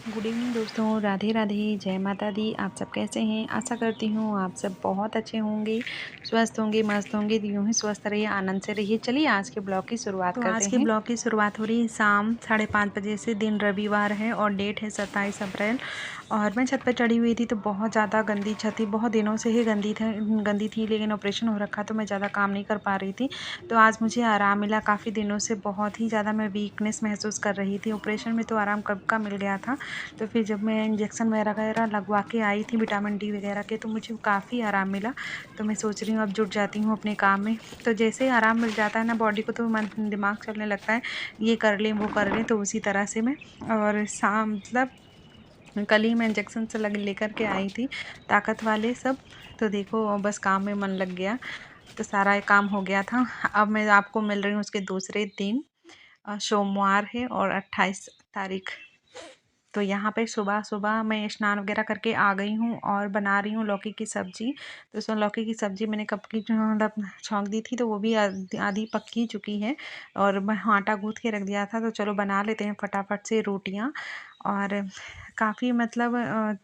Good evening दोस्तों, राधे राधे, जय माता दी। आप सब कैसे हैं? आशा करती हूँ आप सब बहुत अच्छे होंगे, स्वस्थ होंगे, मस्त होंगे। तो यूँ ही स्वस्थ रहिए, आनंद से रहिए। चलिए आज के ब्लॉग की शुरुआत करते हैं। ब्लॉग की शुरुआत हो रही है शाम 5:30 बजे से। दिन रविवार है और डेट है 27 अप्रैल। और मैं छत पर चढ़ी हुई थी तो बहुत ज़्यादा गंदी छत थी, बहुत दिनों से ही गंदी थी, लेकिन ऑपरेशन हो रखा तो मैं ज़्यादा काम नहीं कर पा रही थी। तो आज मुझे आराम मिला। काफ़ी दिनों से बहुत ही ज़्यादा मैं वीकनेस महसूस कर रही थी। ऑपरेशन में तो आराम कब का मिल गया था। तो फिर जब मैं इंजेक्शन वगैरह लगवा के आई थी विटामिन डी वगैरह के, तो मुझे काफ़ी आराम मिला। तो मैं सोच रही हूँ अब जुट जाती हूँ अपने काम में। तो जैसे ही आराम मिल जाता है ना बॉडी को, तो मन दिमाग चलने लगता है, ये कर लें वो कर लें। तो उसी तरह से मैं और शाम मतलब कल ही मैं इंजेक्शन से लग लेकर के आई थी, ताकत वाले सब। तो देखो बस काम में मन लग गया, तो सारा काम हो गया था। अब मैं आपको मिल रही हूँ उसके दूसरे दिन। सोमवार है और 28 तारीख। तो यहाँ पे सुबह-सुबह मैं स्नान वगैरह करके आ गई हूँ और बना रही हूँ लौकी की सब्ज़ी। तो उसमें लौकी की सब्ज़ी मैंने कब की जो मतलब छौंक दी थी, तो वो भी आधी पक ही चुकी है और मैं आटा गूँथ के रख दिया था। तो चलो बना लेते हैं फटाफट से रोटियाँ। और काफ़ी मतलब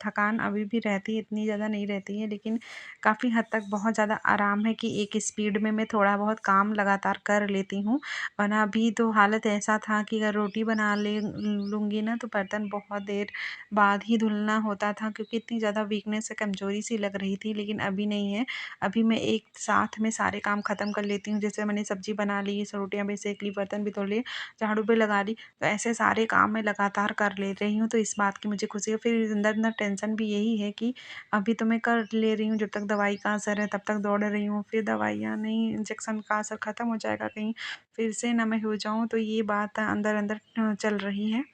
थकान अभी भी रहती है, इतनी ज़्यादा नहीं रहती है, लेकिन काफ़ी हद तक बहुत ज़्यादा आराम है कि एक स्पीड में मैं थोड़ा बहुत काम लगातार कर लेती हूँ। वरना अभी तो हालत ऐसा था कि अगर रोटी बना ले लूँगी ना, तो बर्तन बहुत देर बाद ही धुलना होता था, क्योंकि इतनी ज़्यादा वीकनेस से कमज़ोरी सी लग रही थी। लेकिन अभी नहीं है, अभी मैं एक साथ में सारे काम ख़त्म कर लेती हूँ। जैसे मैंने सब्ज़ी बना ली, रोटियाँ भी सेक ली, बर्तन भी धो लिए, झाड़ू भी लगा ली। तो ऐसे सारे काम मैं लगातार कर ले रही हूँ, तो इस बात की मुझे खुशी है। फिर अंदर-अंदर टेंशन भी यही है कि अभी तो मैं कर ले रही हूँ, जब तक दवाई का असर है तब तक दौड़ रही हूँ। फिर दवाइयाँ नहीं, इंजेक्शन का असर ख़त्म हो जाएगा, कहीं फिर से ना मैं हो जाऊँ, तो ये बात अंदर-अंदर चल रही है।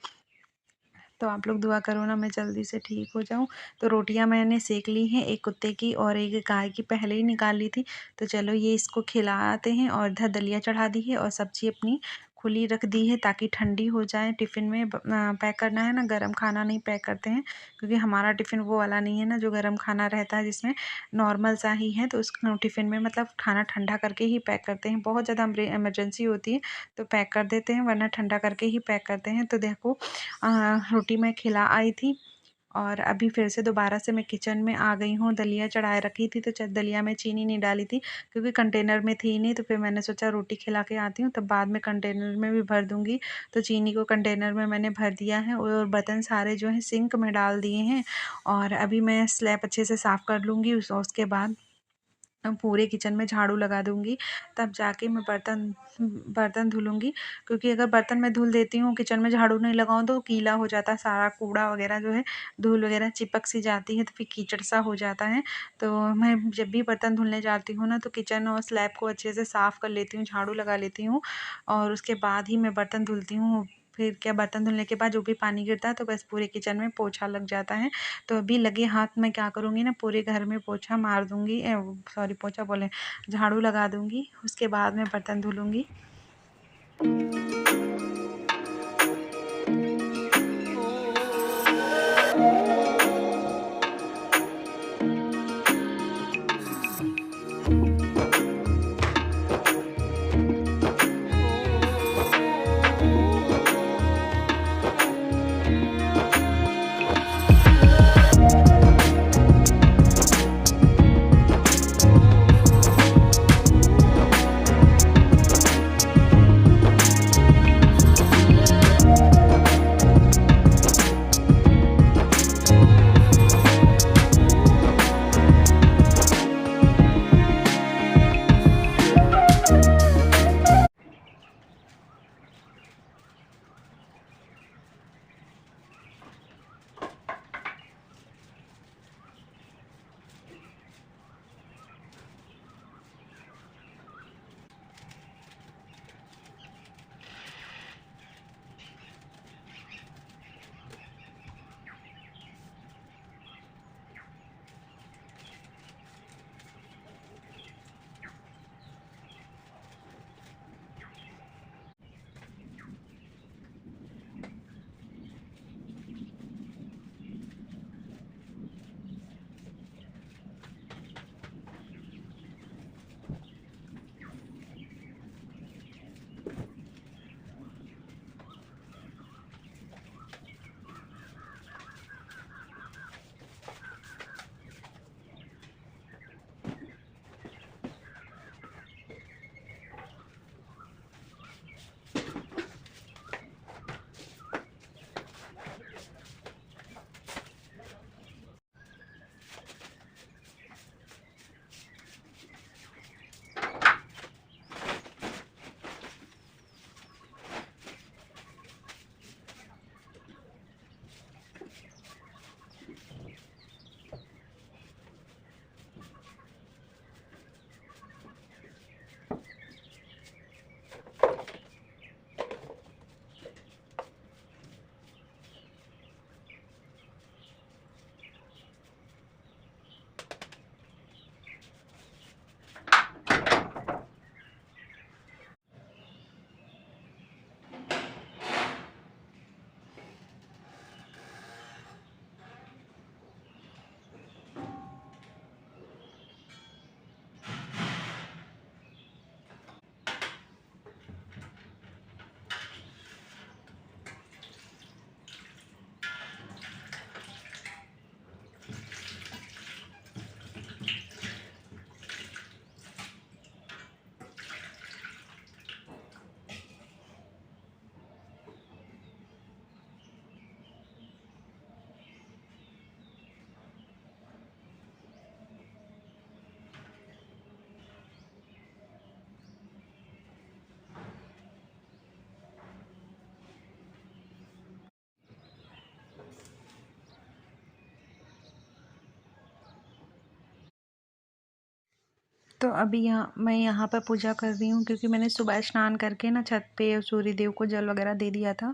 तो आप लोग दुआ करो ना मैं जल्दी से ठीक हो जाऊँ। तो रोटियाँ मैंने सेक ली हैं, एक कुत्ते की और एक गाय की पहले ही निकाल ली थी। तो चलो ये इसको खिलाते हैं। और इधर दलिया चढ़ा दी है और सब्ज़ी अपनी खुली रख दी है, ताकि ठंडी हो जाए। टिफ़िन में पैक करना है ना, गरम खाना नहीं पैक करते हैं, क्योंकि हमारा टिफ़िन वो वाला नहीं है ना जो गरम खाना रहता है, जिसमें नॉर्मल सा ही है। तो उस टिफ़िन में मतलब खाना ठंडा करके ही पैक करते हैं। बहुत ज़्यादा इमरजेंसी होती है तो पैक कर देते हैं, वरना ठंडा करके ही पैक करते हैं। तो देखो रोटी मैं खिला आई थी और अभी फिर से दोबारा से मैं किचन में आ गई हूँ। दलिया चढ़ाए रखी थी, तो दलिया में चीनी नहीं डाली थी, क्योंकि कंटेनर में थी नहीं। तो फिर मैंने सोचा रोटी खिला के आती हूँ, तब बाद में कंटेनर में भी भर दूँगी। तो चीनी को कंटेनर में मैंने भर दिया है और बर्तन सारे जो हैं सिंक में डाल दिए हैं। और अभी मैं स्लैब अच्छे से साफ़ कर लूँगी। उसके बाद पूरे किचन में झाड़ू लगा दूँगी, तब जाके मैं बर्तन धुलूँगी। क्योंकि अगर बर्तन मैं धुल देती हूँ, किचन में झाड़ू नहीं लगाऊँ, तो गीला हो जाता है सारा, कूड़ा वगैरह जो है, धूल वगैरह चिपक सी जाती है, तो फिर कीचड़ सा हो जाता है। तो मैं जब भी बर्तन धुलने जाती हूँ ना, तो किचन और स्लैब को अच्छे से साफ़ कर लेती हूँ, झाड़ू लगा लेती हूँ और उसके बाद ही मैं बर्तन धुलती हूँ। फिर क्या, बर्तन धुलने के बाद जो भी पानी गिरता है, तो बस पूरे किचन में पोछा लग जाता है। तो अभी लगे हाथ मैं क्या करूँगी ना, पूरे घर में पोछा मार दूँगी, सॉरी पोछा बोले, झाड़ू लगा दूँगी। उसके बाद मैं बर्तन धुलूँगी। तो अभी मैं यहाँ पर पूजा कर रही हूँ क्योंकि मैंने सुबह स्नान करके ना छत पे सूर्य देव को जल वगैरह दे दिया था।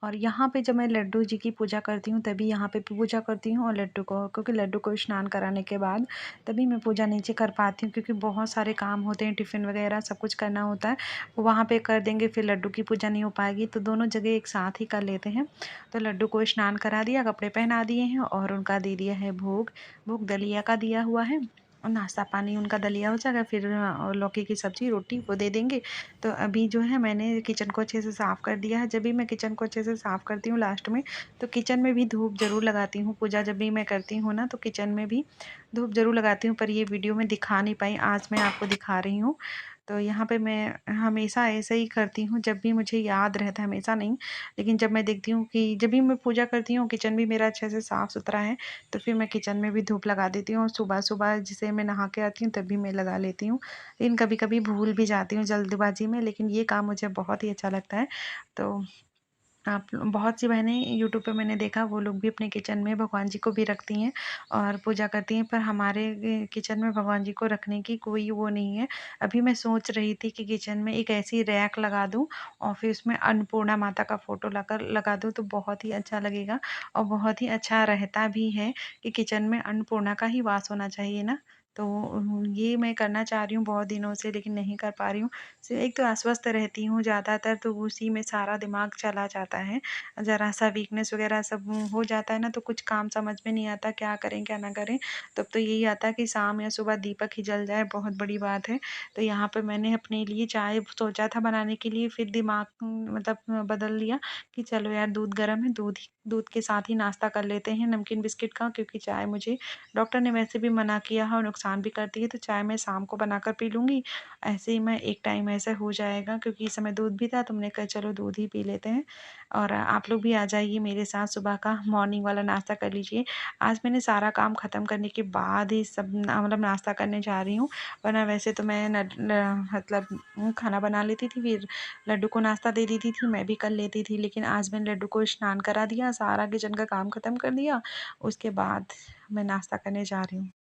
और यहाँ पे जब मैं लड्डू जी की पूजा करती हूँ तभी यहाँ पे पूजा करती हूँ, और लड्डू को, क्योंकि लड्डू को स्नान कराने के बाद तभी मैं पूजा नीचे कर पाती हूँ, क्योंकि बहुत सारे काम होते हैं, टिफ़िन वगैरह सब कुछ करना होता है। वो वहाँ पे कर देंगे फिर लड्डू की पूजा नहीं हो पाएगी, तो दोनों जगह एक साथ ही कर लेते हैं। तो लड्डू को स्नान करा दिया, कपड़े पहना दिए हैं और उनका दे दिया है भोग। भोग दलिया का दिया हुआ है और नाश्ता पानी उनका दलिया हो जाएगा, फिर और लौकी की सब्ज़ी रोटी वो दे देंगे। तो अभी जो है मैंने किचन को अच्छे से साफ़ कर दिया है। जब भी मैं किचन को अच्छे से साफ़ करती हूँ लास्ट में, तो किचन में भी धूप ज़रूर लगाती हूँ। पूजा जब भी मैं करती हूँ ना, तो किचन में भी धूप ज़रूर लगाती हूँ, पर ये वीडियो में दिखा नहीं पाई, आज मैं आपको दिखा रही हूँ। तो यहाँ पे मैं हमेशा ऐसे ही करती हूँ, जब भी मुझे याद रहता है, हमेशा नहीं, लेकिन जब मैं देखती हूँ कि जब भी मैं पूजा करती हूँ किचन भी मेरा अच्छे से साफ़-सुथरा है, तो फिर मैं किचन में भी धूप लगा देती हूँ, और सुबह-सुबह जैसे मैं नहा के आती हूँ तभी मैं लगा लेती हूँ। लेकिन कभी-कभी भूल भी जाती हूँ जल्दबाज़ी में, लेकिन ये काम मुझे बहुत ही अच्छा लगता है। तो आप बहुत सी बहनें यूट्यूब पे मैंने देखा, वो लोग भी अपने किचन में भगवान जी को भी रखती हैं और पूजा करती हैं, पर हमारे किचन में भगवान जी को रखने की कोई वो नहीं है। अभी मैं सोच रही थी कि किचन में एक ऐसी रैक लगा दूँ और फिर उसमें अन्नपूर्णा माता का फ़ोटो लगा दूँ, तो बहुत ही अच्छा लगेगा और बहुत ही अच्छा रहता भी है कि किचन में अन्नपूर्णा का ही वास होना चाहिए ना। तो ये मैं करना चाह रही हूँ बहुत दिनों से, लेकिन नहीं कर पा रही हूँ। एक तो अस्वस्थ रहती हूँ ज़्यादातर, तो उसी में सारा दिमाग चला जाता है। ज़रा-सा वीकनेस वग़ैरह सब हो जाता है ना, तो कुछ काम समझ में नहीं आता, क्या करें, क्या ना करें। तब तो यही आता है कि शाम या सुबह दीपक ही जल जाए, बहुत बड़ी बात है। तो यहाँ पे मैंने अपने लिए चाय सोचा था बनाने के लिए, फिर दिमाग मतलब बदल लिया कि चलो यार, दूध गर्म है, दूध के साथ ही नाश्ता कर लेते हैं नमकीन बिस्किट का, क्योंकि चाय मुझे डॉक्टर ने वैसे भी मना किया है और नुकसान भी करती है, तो चाय मैं शाम को बनाकर पी लूँगी। ऐसे ही मैं एक टाइम ऐसा हो जाएगा, क्योंकि इस समय दूध भी था, तो हमने कहा चलो दूध ही पी लेते हैं। और आप लोग भी आ जाइए मेरे साथ, सुबह का मॉर्निंग वाला नाश्ता कर लीजिए। आज मैंने सारा काम ख़त्म करने के बाद ही सब मतलब नाश्ता करने जा रही हूँ, वरना वैसे तो मैं मतलब खाना बना लेती थी, फिर लड्डू को नाश्ता दे देती थी, मैं भी कर लेती थी। लेकिन आज मैंने लड्डू को स्नान करा दिया, सारा किचन का काम ख़त्म कर दिया, उसके बाद मैं नाश्ता करने जा रही हूँ।